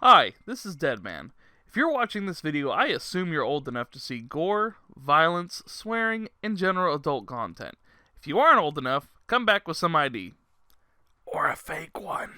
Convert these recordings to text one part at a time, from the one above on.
Hi, this is DEDMan. If you're watching this video, I assume you're old enough to see gore, violence, swearing, and general adult content. If you aren't old enough, come back with some ID. Or a fake one.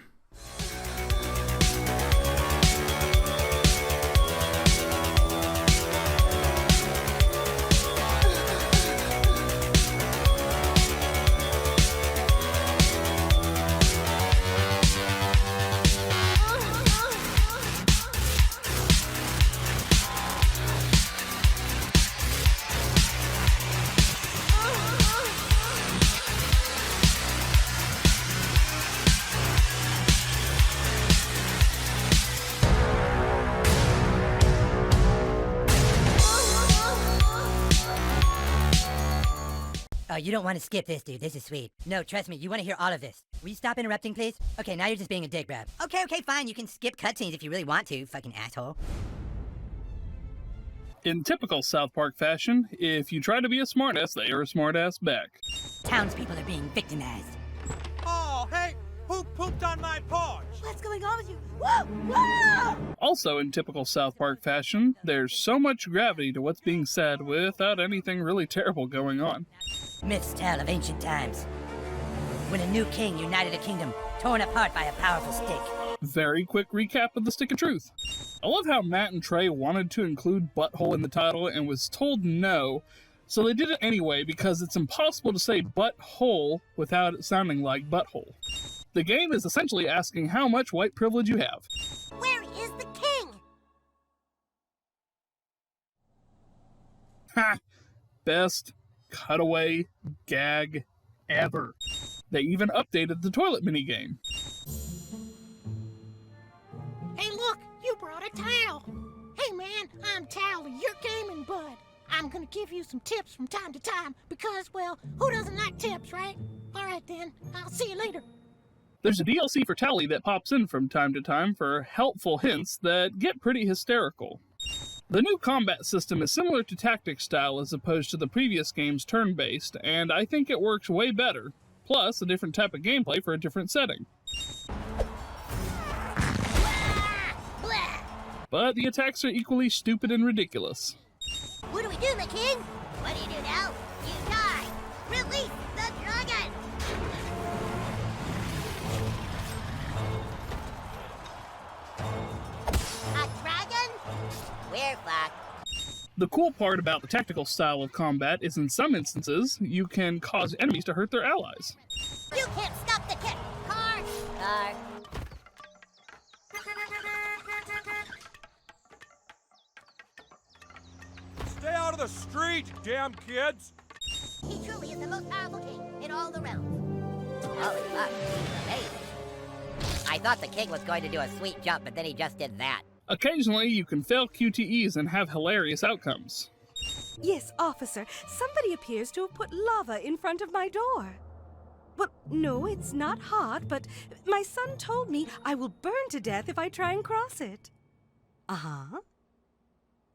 Oh, you don't want to skip this, dude. This is sweet. No, trust me, you want to hear all of this. Will you stop interrupting, please? Okay, now you're just being a dick grab. Okay, fine. You can skip cutscenes if you really want to, fucking asshole. In typical South Park fashion, if you try to be a smartass, they are a smartass back. Townspeople are being victimized. Oh, hey! Who pooped on my porch? What's going on with you? Whoa! Whoa! Also, in typical South Park fashion, there's so much gravity to what's being said without anything really terrible going on. Myths tell of ancient times, when a new king united a kingdom torn apart by a powerful stick. Very quick recap of the Stick of Truth. I love how Matt and Trey wanted to include butthole in the title and was told no, so they did it anyway because it's impossible to say butthole without it sounding like butthole. The game is essentially asking how much white privilege you have. Where is the king? Ha! Best cutaway gag ever. They even updated the toilet minigame. Hey, look, you brought a towel. Hey, man, I'm Towel, your gaming bud. I'm gonna give you some tips from time to time because, well, who doesn't like tips, right? All right, then. I'll see you later. There's a DLC for Tally that pops in from time to time for helpful hints that get pretty hysterical. The new combat system is similar to tactics style as opposed to the previous game's turn-based, and I think it works way better. Plus, a different type of gameplay for a different setting. But the attacks are equally stupid and ridiculous. What do we do, my king? What do you do now? You die! Release the dragon! A dragon? We're fucked. The cool part about the tactical style of combat is in some instances, you can cause enemies to hurt their allies. You can't stop the kick! Car! Stay out of the street, damn kids! He truly is the most powerful king in all the realms. Holy fuck, he's amazing. I thought the king was going to do a sweet jump, but then he just did that. Occasionally, you can fail QTEs and have hilarious outcomes. Yes, officer. Somebody appears to have put lava in front of my door. Well, no, it's not hot, but my son told me I will burn to death if I try and cross it. Uh-huh.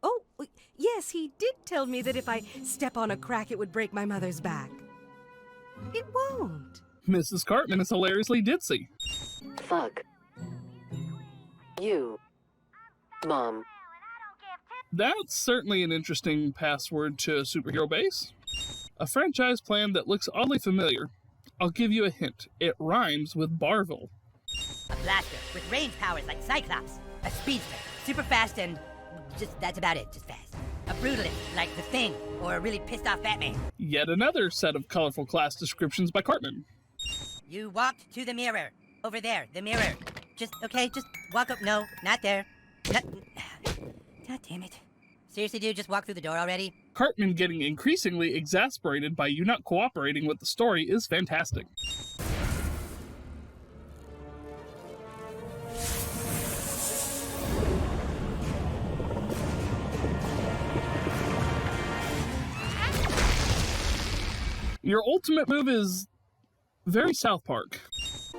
Oh, yes, he did tell me that if I step on a crack, it would break my mother's back. It won't. Mrs. Cartman is hilariously ditzy. Fuck. You. Mom. That's certainly an interesting password to a superhero base. A franchise plan that looks oddly familiar. I'll give you a hint. It rhymes with Barville. A blaster with range powers like Cyclops. A speedster, super fast and that's about it, just fast. A brutalist like The Thing or a really pissed off Batman. Yet another set of colorful class descriptions by Cartman. You walked to the mirror. Over there, the mirror. Just walk up. No, not there. God damn it. Seriously, dude, just walk through the door already? Cartman getting increasingly exasperated by you not cooperating with the story is fantastic. Your ultimate move is very South Park.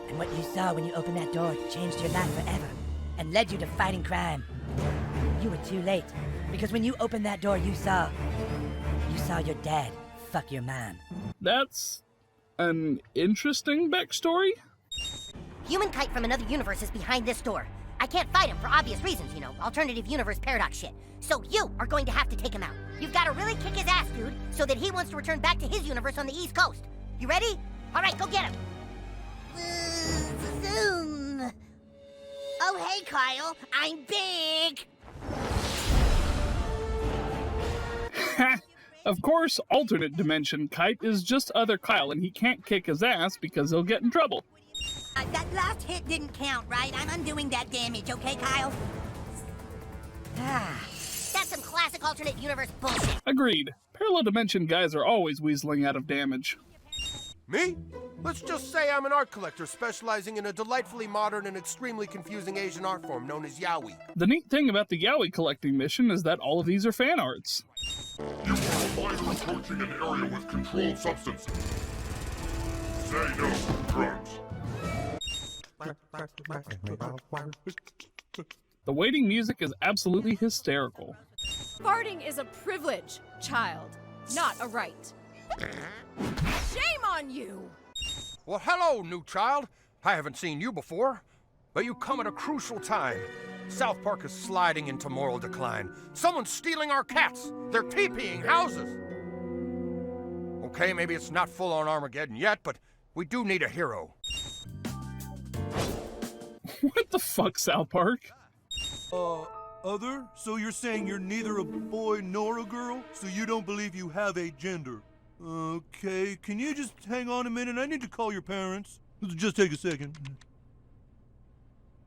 And what you saw when you opened that door changed your life forever and led you to fighting crime. You were too late, because when you opened that door, you saw your dad fuck your mom. That's an interesting backstory. Human Kite from another universe is behind this door. I can't fight him for obvious reasons, you know, alternative universe paradox shit. So you are going to have to take him out. You've got to really kick his ass, dude, so that he wants to return back to his universe on the East Coast. You ready? All right, go get him. Zoom. Oh, hey, Kyle. I'm big. Of course, alternate dimension Kite is just other Kyle, and he can't kick his ass because he'll get in trouble. That last hit didn't count, right? I'm undoing that damage, okay, Kyle? That's some classic alternate universe bullshit. Agreed. Parallel dimension guys are always weaseling out of damage. Me? Let's just say I'm an art collector specializing in a delightfully modern and extremely confusing Asian art form known as yaoi. The neat thing about the yaoi collecting mission is that all of these are fan arts. You are a minor approaching an area with controlled substances. Say no to drugs. The waiting music is absolutely hysterical. Farting is a privilege, child, not a right. Shame on you! Well, hello, new child. I haven't seen you before, but you come at a crucial time. South Park is sliding into moral decline. Someone's stealing our cats. They're TPing houses. Okay, maybe it's not full-on Armageddon yet, but we do need a hero. What the fuck, South Park? Other? So you're saying you're neither a boy nor a girl? So you don't believe you have a gender? Okay, can you just hang on a minute? I need to call your parents. Just take a second.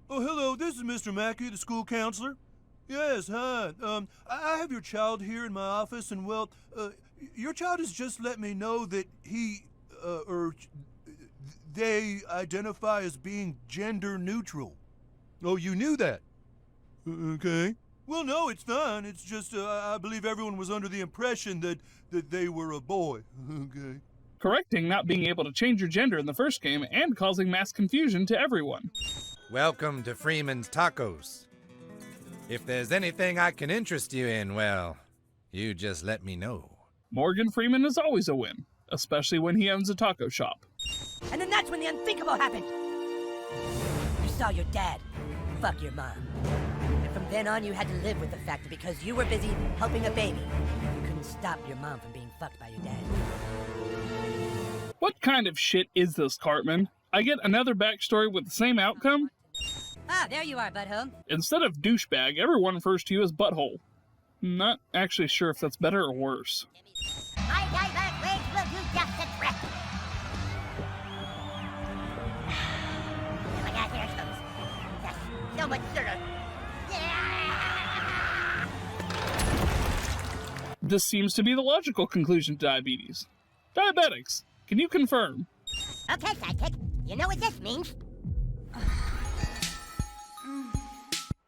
Oh, hello, this is Mr. Mackey, the school counselor. Yes, hi. I have your child here in my office, and well, your child has just let me know that they identify as being gender neutral. Oh, you knew that? Okay. Well, no, it's fine. It's just, I believe everyone was under the impression that they were a boy. Okay. Correcting not being able to change your gender in the first game and causing mass confusion to everyone. Welcome to Freeman's Tacos. If there's anything I can interest you in, well, you just let me know. Morgan Freeman is always a win, especially when he owns a taco shop. And then that's when the unthinkable happened. You saw your dad fuck your mom. And from then on, you had to live with the fact that because you were busy helping a baby, you couldn't stop your mom from being fucked by your dad. What kind of shit is this, Cartman? I get another backstory with the same outcome? Ah, there you are, butthole. Instead of douchebag, everyone refers to you as butthole. Not actually sure if that's better or worse. My diverse ways will do just the trick. Oh my God, here it comes. Yes, so much sugar. Yeah! This seems to be the logical conclusion to diabetes. Diabetics, can you confirm? Okay, sidekick, you know what this means.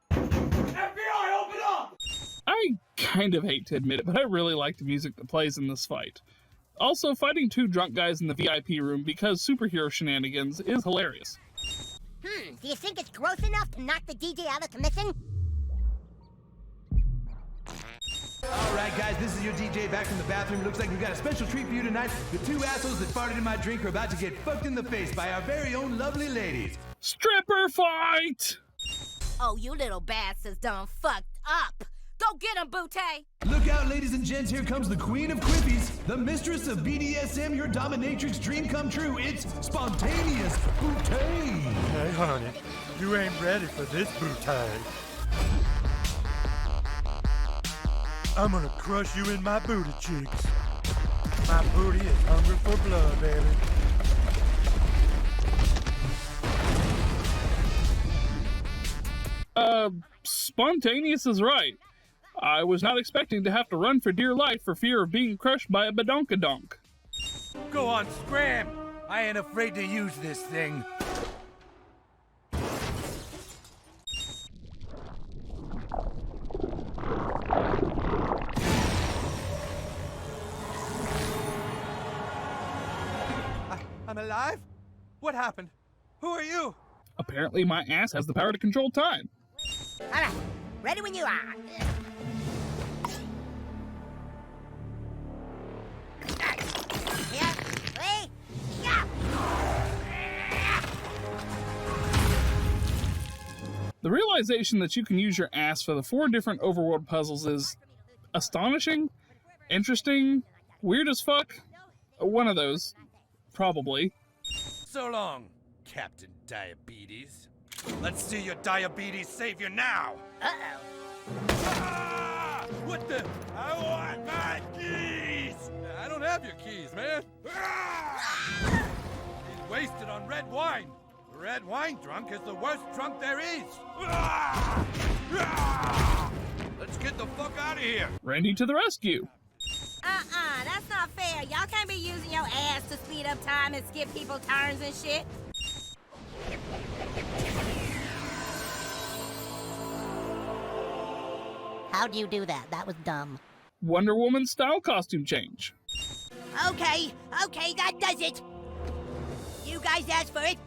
FBI, open up! I kind of hate to admit it, but I really like the music that plays in this fight. Also, fighting two drunk guys in the VIP room because superhero shenanigans is hilarious. Do you think it's gross enough to knock the DJ out of commission? All right, guys, this is your DJ back from the bathroom. Looks like we've got a special treat for you tonight. The two assholes that farted in my drink are about to get fucked in the face by our very own lovely ladies. Stripper fight! Oh, you little bastards done fucked up. Go get him, Butte! Look out, ladies and gents, here comes the queen of quippies, the mistress of BDSM, your dominatrix dream come true. It's spontaneous Butte. Hey, honey, you ain't ready for this bootay. I'm gonna crush you in my booty cheeks. My booty is hungry for blood, baby. Spontaneous is right. I was not expecting to have to run for dear life for fear of being crushed by a badonkadonk. Go on, scram! I ain't afraid to use this thing. I'm alive? What happened? Who are you? Apparently my ass has the power to control time. All right, ready when you are. Here, three, go! The realization that you can use your ass for the 4 different overworld puzzles is astonishing, interesting, weird as fuck. One of those, probably. So long, Captain Diabetes. Let's see your diabetes savior now. Uh-oh. Ah! What the? I want my keys! I don't have your keys, man. Ah! He's wasted on red wine. Red wine drunk is the worst drunk there is. Ah! Ah! Let's get the fuck out of here. Randy to the rescue. That's not fair. Y'all can't be using your ass to speed up time and skip people turns and shit. How'd you do that? That was dumb. Wonder Woman style costume change. Okay, that does it. You guys asked for it.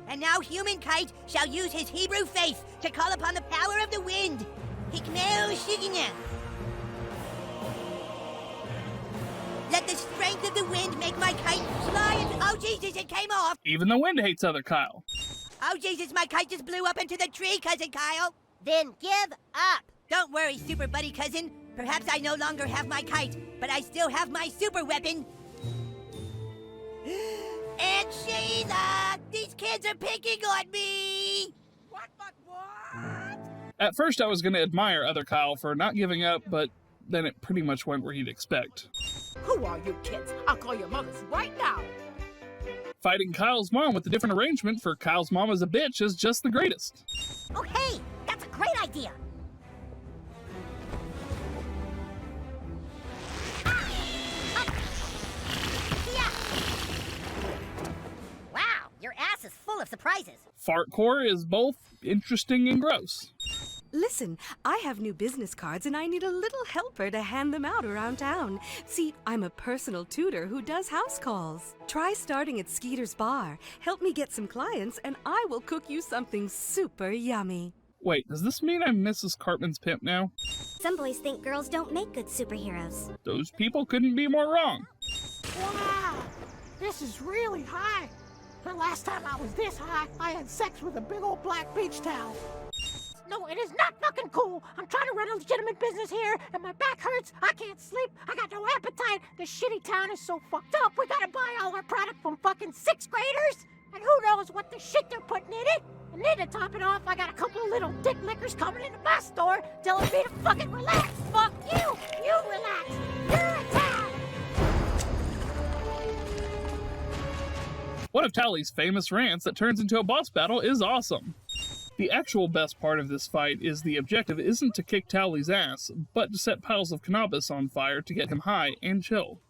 And now human Kite shall use his Hebrew faith to call upon the power of the wind. Hikmeo Shigina. Let the strength of the wind make my kite fly and... Oh, Jesus, it came off! Even the wind hates other Kyle. Oh, Jesus, my kite just blew up into the tree, Cousin Kyle. Then give up. Don't worry, super buddy cousin. Perhaps I no longer have my kite, but I still have my super weapon. Aunt Sheila! These kids are picking on me! What? At first I was going to admire other Kyle for not giving up, but then it pretty much went where he'd expect. Who are you kids? I'll call your mothers right now. Fighting Kyle's mom with a different arrangement for Kyle's mom as a bitch is just the greatest. Oh, hey, that's a great idea. Wow, your ass is full of surprises. Fartcore is both interesting and gross. Listen, I have new business cards and I need a little helper to hand them out around town. See, I'm a personal tutor who does house calls. Try starting at Skeeter's Bar. Help me get some clients and I will cook you something super yummy. Wait, does this mean I'm Mrs. Cartman's pimp now? Some boys think girls don't make good superheroes. Those people couldn't be more wrong. Wow, this is really high. The last time I was this high, I had sex with a big old black beach towel. No, it is not fucking cool. I'm trying to run a legitimate business here, and my back hurts. I can't sleep. I got no appetite. This shitty town is so fucked up. We gotta buy all our product from fucking 6th graders. And who knows what the shit they're putting in it. And then to top it off, I got a couple of little dick lickers coming into my store telling me to fucking relax. Fuck you. You relax. You're a town. One of Tally's famous rants that turns into a boss battle is awesome. The actual best part of this fight is the objective isn't to kick Tally's ass, but to set piles of cannabis on fire to get him high and chill.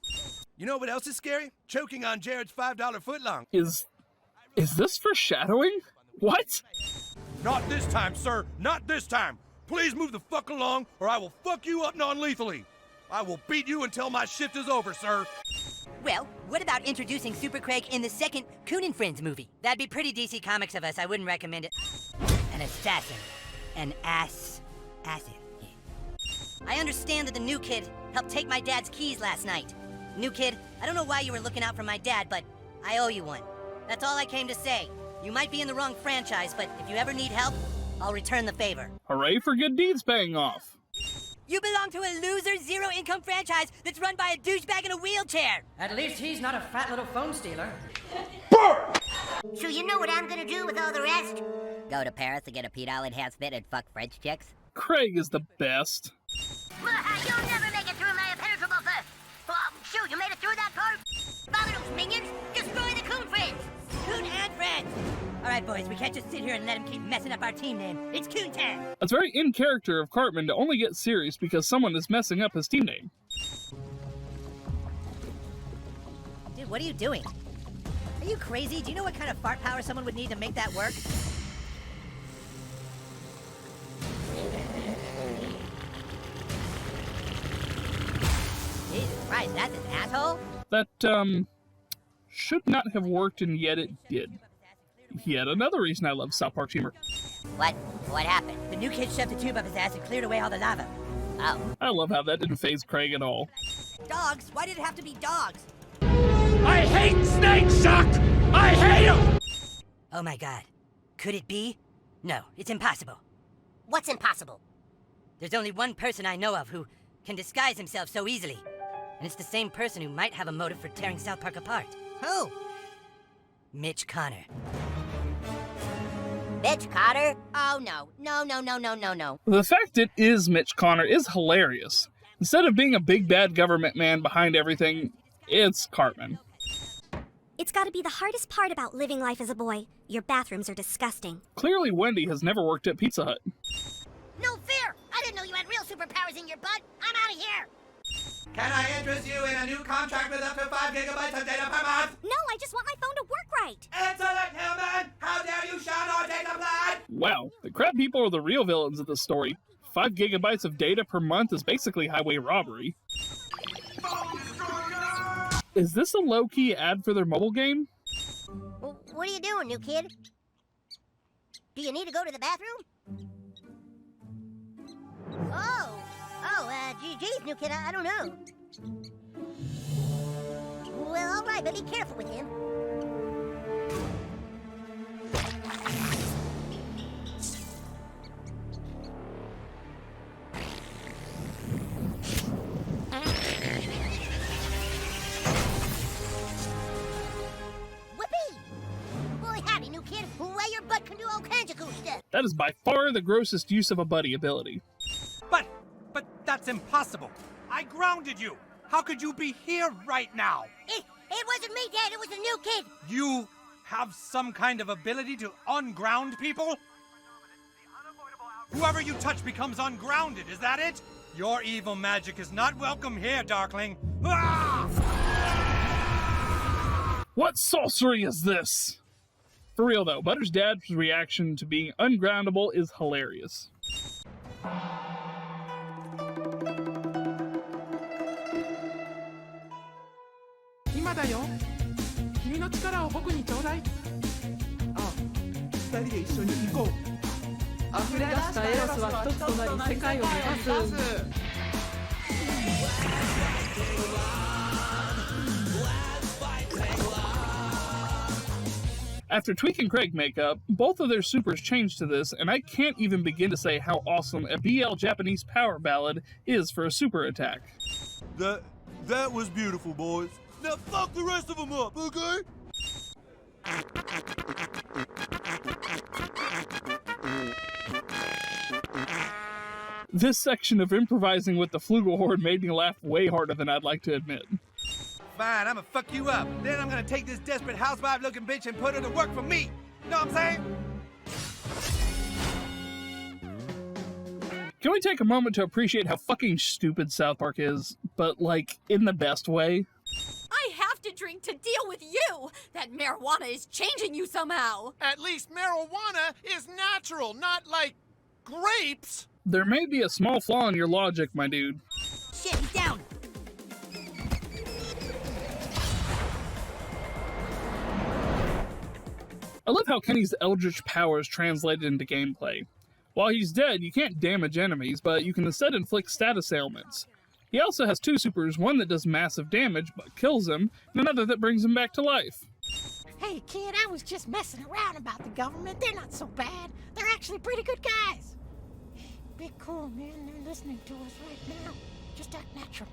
You know what else is scary? Choking on Jared's $5 footlong. Is this foreshadowing? What? Not this time, sir. Not this time. Please move the fuck along, or I will fuck you up non-lethally. I will beat you until my shift is over, sir. Well, what about introducing Super Craig in the second Coon and Friends movie? That'd be pretty DC Comics of us. I wouldn't recommend it. An assassin. An assassin. I understand that the new kid helped take my dad's keys last night. New kid, I don't know why you were looking out for my dad, but I owe you one. That's all I came to say. You might be in the wrong franchise, but if you ever need help, I'll return the favor. Hooray for good deeds paying off. You belong to a loser, zero-income franchise that's run by a douchebag in a wheelchair. At least he's not a fat little phone stealer. So you know what I'm gonna do with all the rest? Go to Paris to get a pedal enhancement and fuck French chicks? Craig is the best. You'll never make it through my impenetrable first. Shoot, you made it through that part? Follow those minions, destroy the Coon Friends! Coon and Friends! All right, boys, we can't just sit here and let him keep messing up our team name. It's Coontown! It's very in character of Cartman to only get serious because someone is messing up his team name. Dude, what are you doing? Are you crazy? Do you know what kind of fart power someone would need to make that work? Jesus Christ, that's an asshole? That, should not have worked, and yet it did. Yet another reason I love South Park's humor. What happened? The new kid shoved the tube up his ass and cleared away all the lava. Oh. I love how that didn't faze Craig at all. Dogs? Why did it have to be dogs? I hate snakes, Chuck! I hate them! Oh my god. Could it be? No, it's impossible. What's impossible? There's only one person I know of who can disguise himself so easily. And it's the same person who might have a motive for tearing South Park apart. Who? Mitch Connor. Mitch Cotter? Oh, no. No. The fact it is Mitch Connor is hilarious. Instead of being a big bad government man behind everything, it's Cartman. It's gotta be the hardest part about living life as a boy. Your bathrooms are disgusting. Clearly Wendy has never worked at Pizza Hut. No fear! I didn't know you had real superpowers in your butt. I'm out of here! Can I interest you in a new contract with up to 5 gigabytes of data per month? No, I just want my phone to work right. Excellent, Hillman! How dare you shun our data plan? Wow, the crab people are the real villains of this story. 5 gigabytes of data per month is basically highway robbery. Is this a low-key ad for their mobile game? Well, what are you doing, new kid? Do you need to go to the bathroom? Geez, new kid, I don't know. Well, all right, but be careful with him. That is by far the grossest use of a buddy ability. But that's impossible. I grounded you. How could you be here right now? It wasn't me, Dad. It was a new kid. You have some kind of ability to unground people? Whoever you touch becomes ungrounded, is that it? Your evil magic is not welcome here, Darkling. Ah! What sorcery is this? For real though, Butter's dad's reaction to being ungroundable is hilarious. 今だよ。君の力を僕にちょうだい。あ、二人で一緒に行こう。溢れ出したエロスは一つとなり世界を目指す。After Tweak and Craig make up, both of their supers change to this, and I can't even begin to say how awesome a BL Japanese power ballad is for a super attack. That was beautiful, boys. Now fuck the rest of them up, okay? This section of improvising with the Flugelhorn made me laugh way harder than I'd like to admit. Fine, I'ma fuck you up. Then I'm gonna take this desperate housewife-looking bitch and put her to work for me. Know what I'm saying? Can we take a moment to appreciate how fucking stupid South Park is, but, like, in the best way? I have to drink to deal with you! That marijuana is changing you somehow! At least marijuana is natural, not like grapes! There may be a small flaw in your logic, my dude. Shit, he's down! I love how Kenny's eldritch powers translated into gameplay. While he's dead, you can't damage enemies, but you can instead inflict status ailments. He also has two supers, one that does massive damage but kills him, and another that brings him back to life. Hey kid, I was just messing around about the government. They're not so bad. They're actually pretty good guys. Be cool, man. They're listening to us right now. Just act natural.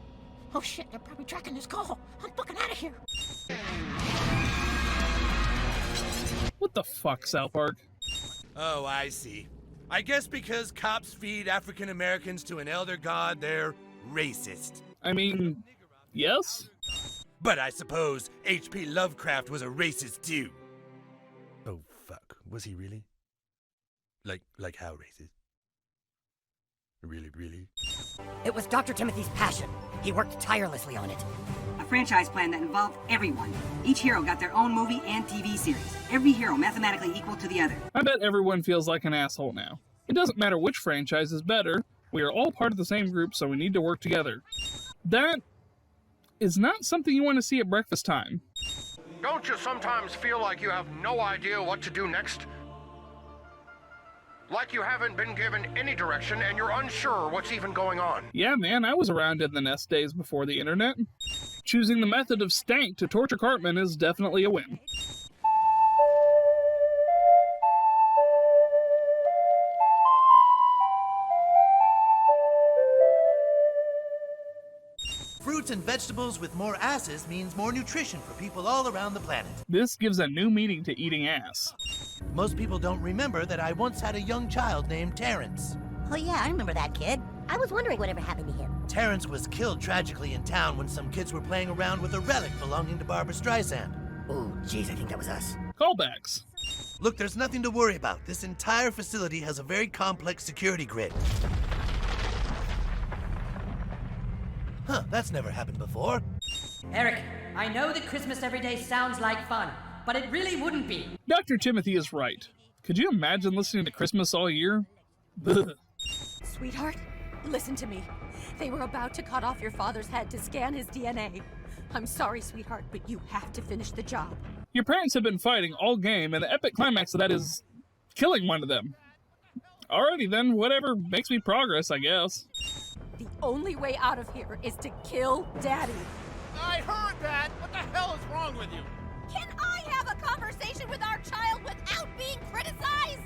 Oh shit, they're probably tracking this call. I'm fucking out of here. What the fuck, South Park? Oh, I see. I guess because cops feed African Americans to an elder god, they're racist. I mean, yes? But I suppose H.P. Lovecraft was a racist too. Oh, fuck. Was he really? Like how racist? Really? It was Dr. Timothy's passion. He worked tirelessly on it. A franchise plan that involved everyone. Each hero got their own movie and TV series. Every hero mathematically equal to the other. I bet everyone feels like an asshole now. It doesn't matter which franchise is better. We are all part of the same group, so we need to work together. That is not something you want to see at breakfast time. Don't you sometimes feel like you have no idea what to do next? Like you haven't been given any direction and you're unsure what's even going on. Yeah, man, I was around in the nest days before the internet. Choosing the method of stank to torture Cartman is definitely a win. fruits and vegetables with more asses means more nutrition for people all around the planet. This gives a new meaning to eating ass. Most people don't remember that I once had a young child named Terrence. Oh yeah, I remember that kid. I was wondering whatever happened to him. Terrence was killed tragically in town when some kids were playing around with a relic belonging to Barbara Streisand. Oh, jeez, I think that was us. Callbacks. Look, there's nothing to worry about. This entire facility has a very complex security grid. Huh, that's never happened before. Eric, I know that Christmas every day sounds like fun, but it really wouldn't be. Dr. Timothy is right. Could you imagine listening to Christmas all year? Ugh. Sweetheart, listen to me. They were about to cut off your father's head to scan his DNA. I'm sorry, sweetheart, but you have to finish the job. Your parents have been fighting all game, and the epic climax of that is killing one of them. Alrighty then, whatever makes me progress, I guess. The only way out of here is to kill Daddy. I heard that! What the hell is wrong with you? Can I have a conversation with our child without being criticized?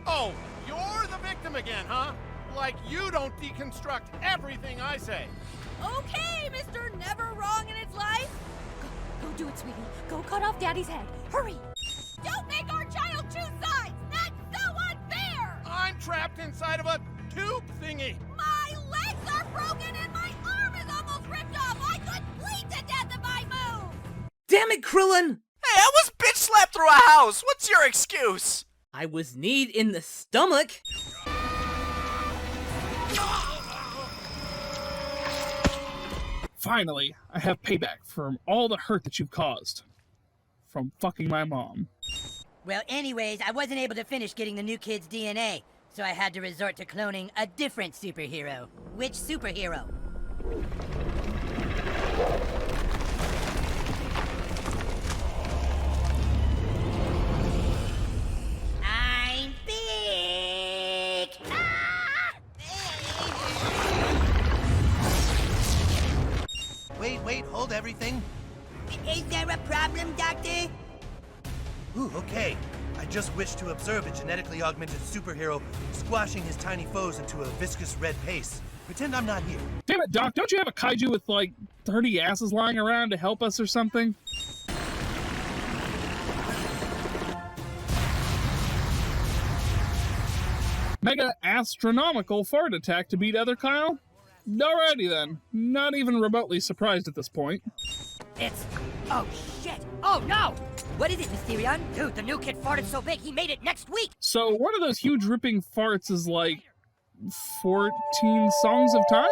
Oh, you're the victim again, huh? Like you don't deconstruct everything I say. Okay, Mr. Never Wrong in Its Life. Go do it, sweetie. Go cut off Daddy's head. Hurry. Don't make our child choose sides. That's so unfair. I'm trapped inside of a tube thingy. My legs are broken and my arm is almost ripped off. I could bleed to death if I move. Damn it, Krillin! Hey, I was bitch slapped through a house. What's your excuse? I was kneed in the stomach. Finally, I have payback from all the hurt that you've caused. From fucking my mom. Well, anyways, I wasn't able to finish getting the new kid's DNA, so I had to resort to cloning a different superhero. Which superhero? I'm big! Wait, hold everything. Is there a problem, Doctor? Ooh, okay. I just wish to observe a genetically augmented superhero squashing his tiny foes into a viscous red paste. Pretend I'm not here. Damn it, Doc, don't you have a kaiju with like 30 asses lying around to help us or something? Mega astronomical fart attack to beat other Kyle? Alrighty then. Not even remotely surprised at this point. It's... Oh, shit! Oh, no! What is it, Mysterion? Dude, the new kid farted so big he made it next week! So one of those huge ripping farts is like 14 songs of time?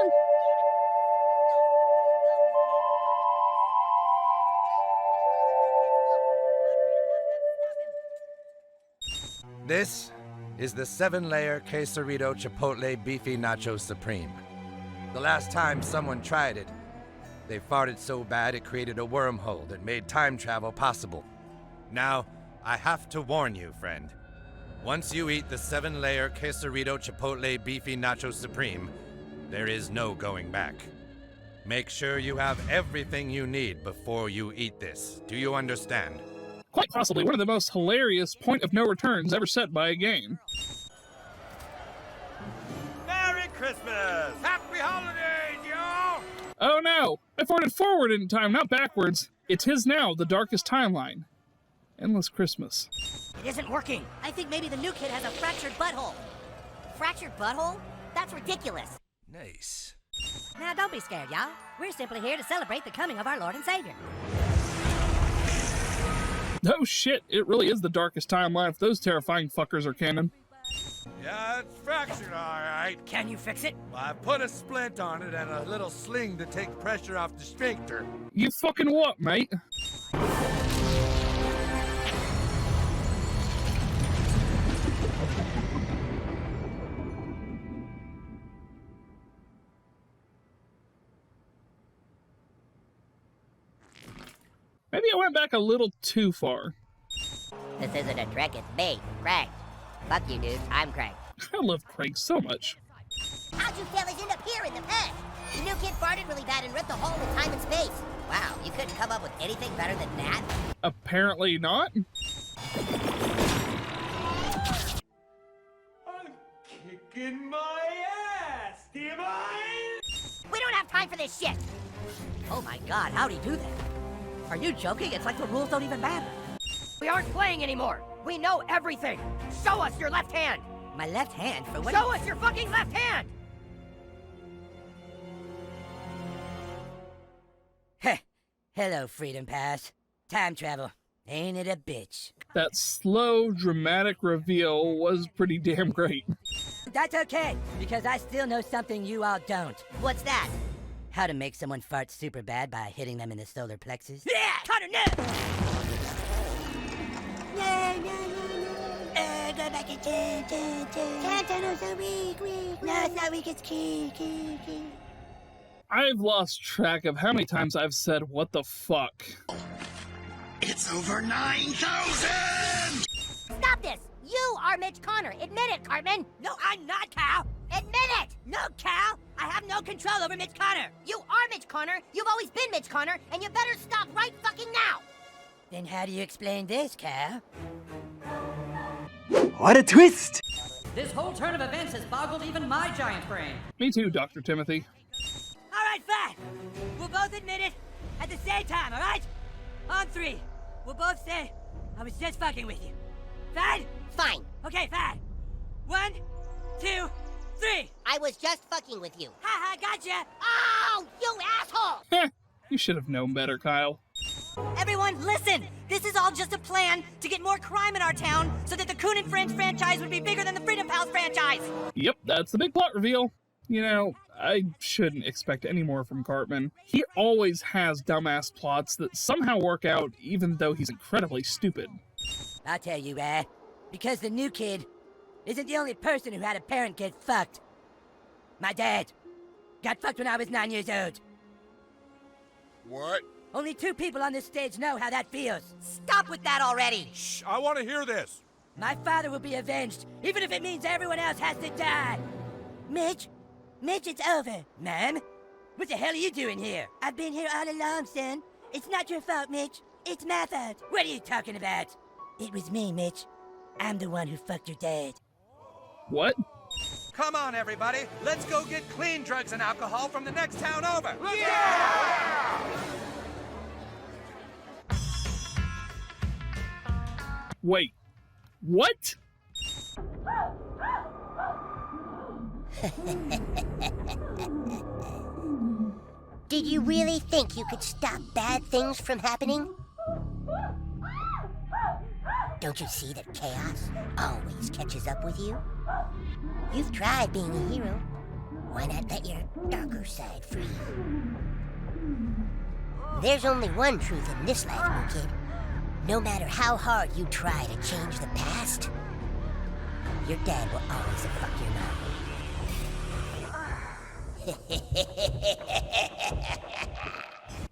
This is the 7-layer quesarito chipotle beefy nacho supreme. The last time someone tried it, they farted so bad it created a wormhole that made time travel possible. Now, I have to warn you, friend. Once you eat the 7-layer quesarito chipotle beefy nacho supreme, there is no going back. Make sure you have everything you need before you eat this. Do you understand? Quite possibly one of the most hilarious point of no returns ever set by a game. Merry Christmas! Happy holidays, y'all! Oh no! I farted forward in time, not backwards. It's his now, the darkest timeline. Endless Christmas. It isn't working. I think maybe the new kid has a fractured butthole. Fractured butthole? That's ridiculous. Nice. Now, don't be scared, y'all. We're simply here to celebrate the coming of our Lord and Savior. Oh shit, it really is the darkest timeline if those terrifying fuckers are canon. Yeah, it's fractured, all right. Can you fix it? Well, I put a splint on it and a little sling to take pressure off the sphincter. You fucking what, mate? Maybe I went back a little too far. This isn't a trick, it's me, Craig. Fuck you, dude. I'm Craig. I love Craig so much. How'd you fellas end up here in the past? The new kid farted really bad and ripped a hole in time and space. Wow, you couldn't come up with anything better than that? Apparently not. I'm kicking my ass, damn I! We don't have time for this shit! Oh my god, how'd he do that? Are you joking? It's like the rules don't even matter. We aren't playing anymore. We know everything. Show us your left hand. My left hand? For what? Show us your fucking left hand! Heh. Hello, Freedom Pass. Time travel. Ain't it a bitch? That slow, dramatic reveal was pretty damn great. That's okay, because I still know something you all don't. What's that? How to make someone fart super bad by hitting them in the solar plexus. Yeah! Connor, no! Go back in time. Tunnel's so weak. No, it's not weak, it's key. I've lost track of how many times I've said, what the fuck. It's over 9,000! Stop this! You are Mitch Connor. Admit it, Cartman. No, I'm not, Cal. Admit it! No, Cal. I have no control over Mitch Connor. You are Mitch Connor. You've always been Mitch Connor, and you better stop right fucking now. Then how do you explain this, Cal? What a twist! This whole turn of events has boggled even my giant brain. Me too, Dr. Timothy. All right, fine. We'll both admit it at the same time, all right? On 3. We'll both say, I was just fucking with you. Fine? Fine. Okay, fine. 1, 2, 3. I was just fucking with you. Ha, gotcha. Oh, you asshole! Heh, you should have known better, Kyle. Everyone, listen! This is all just a plan to get more crime in our town so that the Coon and Friends franchise would be bigger than the Freedom Pals franchise! Yep, that's the big plot reveal. You know, I shouldn't expect any more from Cartman. He always has dumbass plots that somehow work out even though he's incredibly stupid. I'll tell you, because the new kid isn't the only person who had a parent get fucked. My dad got fucked when I was 9 years old. What? Only 2 people on this stage know how that feels. Stop with that already! Shh, I want to hear this. My father will be avenged, even if it means everyone else has to die. Mitch, it's over. Ma'am, what the hell are you doing here? I've been here all along, son. It's not your fault, Mitch. It's my fault. What are you talking about? It was me, Mitch. I'm the one who fucked your dad. What? Come on, everybody. Let's go get clean drugs and alcohol from the next town over. Wait. What? Did you really think you could stop bad things from happening? Don't you see that chaos always catches up with you? You've tried being a hero. Why not let your darker side free? There's only one truth in this life, new kid. No matter how hard you try to change the past, your dad will always fuck your mom.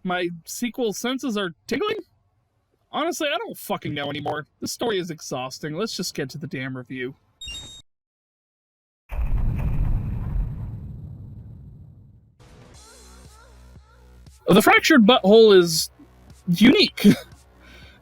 My sequel senses are tingling? Honestly, I don't fucking know anymore. This story is exhausting. Let's just get to the damn review. The Fractured Butthole is unique.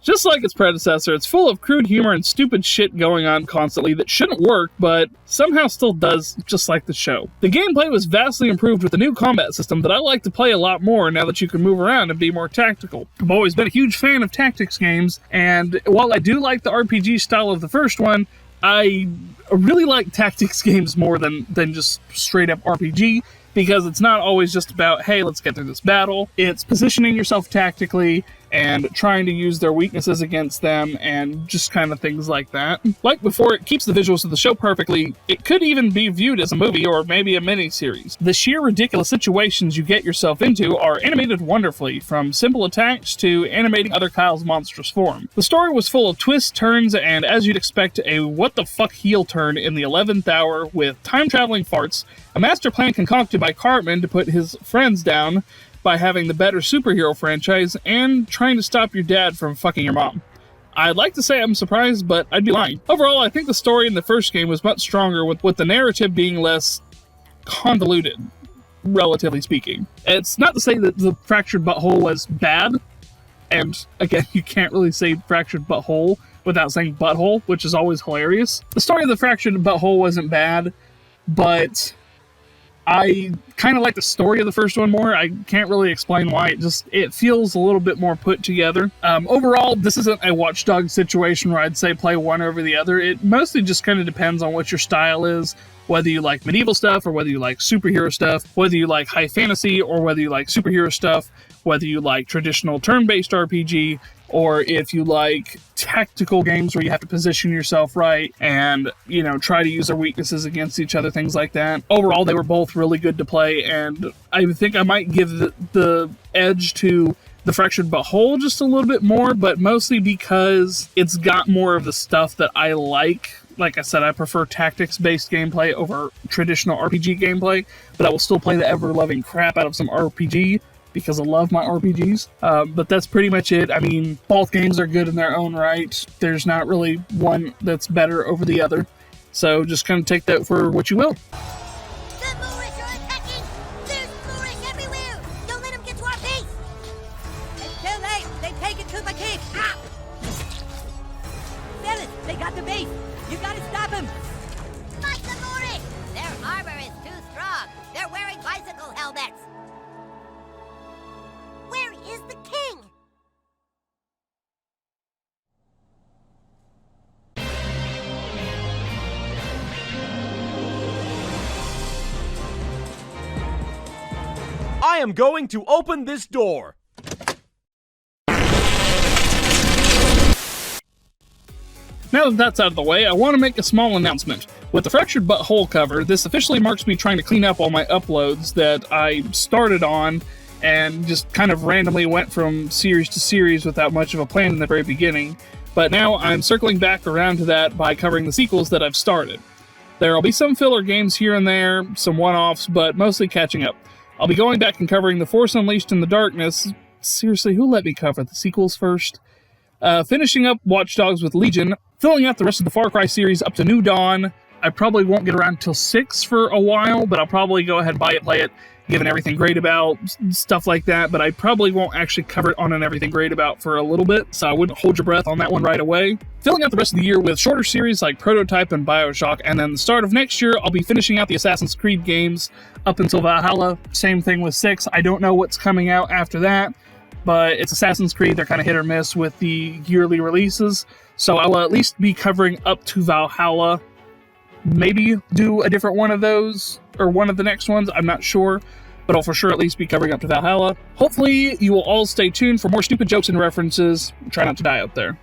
Just like its predecessor, it's full of crude humor and stupid shit going on constantly that shouldn't work, but somehow still does, just like the show. The gameplay was vastly improved with the new combat system that I like to play a lot more now that you can move around and be more tactical. I've always been a huge fan of tactics games, and while I do like the RPG style of the first one, I really like tactics games more than just straight up RPG, because it's not always just about, hey, let's get through this battle. It's positioning yourself tactically and trying to use their weaknesses against them and just kind of things like that. Like before, it keeps the visuals of the show perfectly. It could even be viewed as a movie or maybe a mini-series. The sheer ridiculous situations you get yourself into are animated wonderfully, from simple attacks to animating other Kyle's monstrous form. The story was full of twists, turns, and as you'd expect, a what-the-fuck heel turn in the 11th hour with time-traveling farts, a master plan concocted by Cartman to put his friends down by having the better superhero franchise, and trying to stop your dad from fucking your mom. I'd like to say I'm surprised, but I'd be lying. Overall, I think the story in the first game was much stronger, with the narrative being less convoluted, relatively speaking. It's not to say that the Fractured Butthole was bad, and again, you can't really say Fractured Butthole without saying butthole, which is always hilarious. The story of the Fractured Butthole wasn't bad, but I kind of like the story of the first one more. I can't really explain why. It feels a little bit more put together. Overall, this isn't a Watch Dogs situation where I'd say play one over the other. It mostly just kind of depends on what your style is, whether you like medieval stuff or whether you like superhero stuff, whether you like high fantasy or whether you like superhero stuff, whether you like traditional turn-based RPG, or if you like tactical games where you have to position yourself right and, you know, try to use their weaknesses against each other, things like that. Overall, they were both really good to play, and I think I might give the edge to the Fractured But Whole just a little bit more, but mostly because it's got more of the stuff that I like. Like I said, I prefer tactics-based gameplay over traditional RPG gameplay, but I will still play the ever-loving crap out of some RPG, because I love my RPGs. But that's pretty much it. I mean, both games are good in their own right. There's not really one that's better over the other. So just kind of take that for what you will. The Moorish are attacking! There's Moorish everywhere! Don't let them get to our base! It's too late! They've taken Koopa King! Ah! Fellas, they got the base! You gotta stop them! Fight the Moorish! Their armor is too strong! They're wearing bicycle helmets! Where is the king? I am going to open this door. Now that that's out of the way, I want to make a small announcement. With the Fractured But Whole cover, this officially marks me trying to clean up all my uploads that I started on and just kind of randomly went from series to series without much of a plan in the very beginning. But now I'm circling back around to that by covering the sequels that I've started. There'll be some filler games here and there, some one-offs, but mostly catching up. I'll be going back and covering The Force Unleashed in the Darkness. Seriously, who let me cover the sequels first? Finishing up Watch Dogs with Legion, filling out the rest of the Far Cry series up to New Dawn. I probably won't get around till 6 for a while, but I'll probably go ahead and buy it, play it, given everything great about, stuff like that, but I probably won't actually cover it on an everything great about for a little bit, so I wouldn't hold your breath on that one right away. Filling out the rest of the year with shorter series like Prototype and Bioshock, and then the start of next year, I'll be finishing out the Assassin's Creed games up until Valhalla. Same thing with 6. I don't know what's coming out after that, but it's Assassin's Creed. They're kind of hit or miss with the yearly releases, so I will at least be covering up to Valhalla. Maybe do a different one of those, or one of the next ones, I'm not sure, but I'll for sure at least be covering up to Valhalla. Hopefully you will all stay tuned for more stupid jokes and references. Try not to die out there.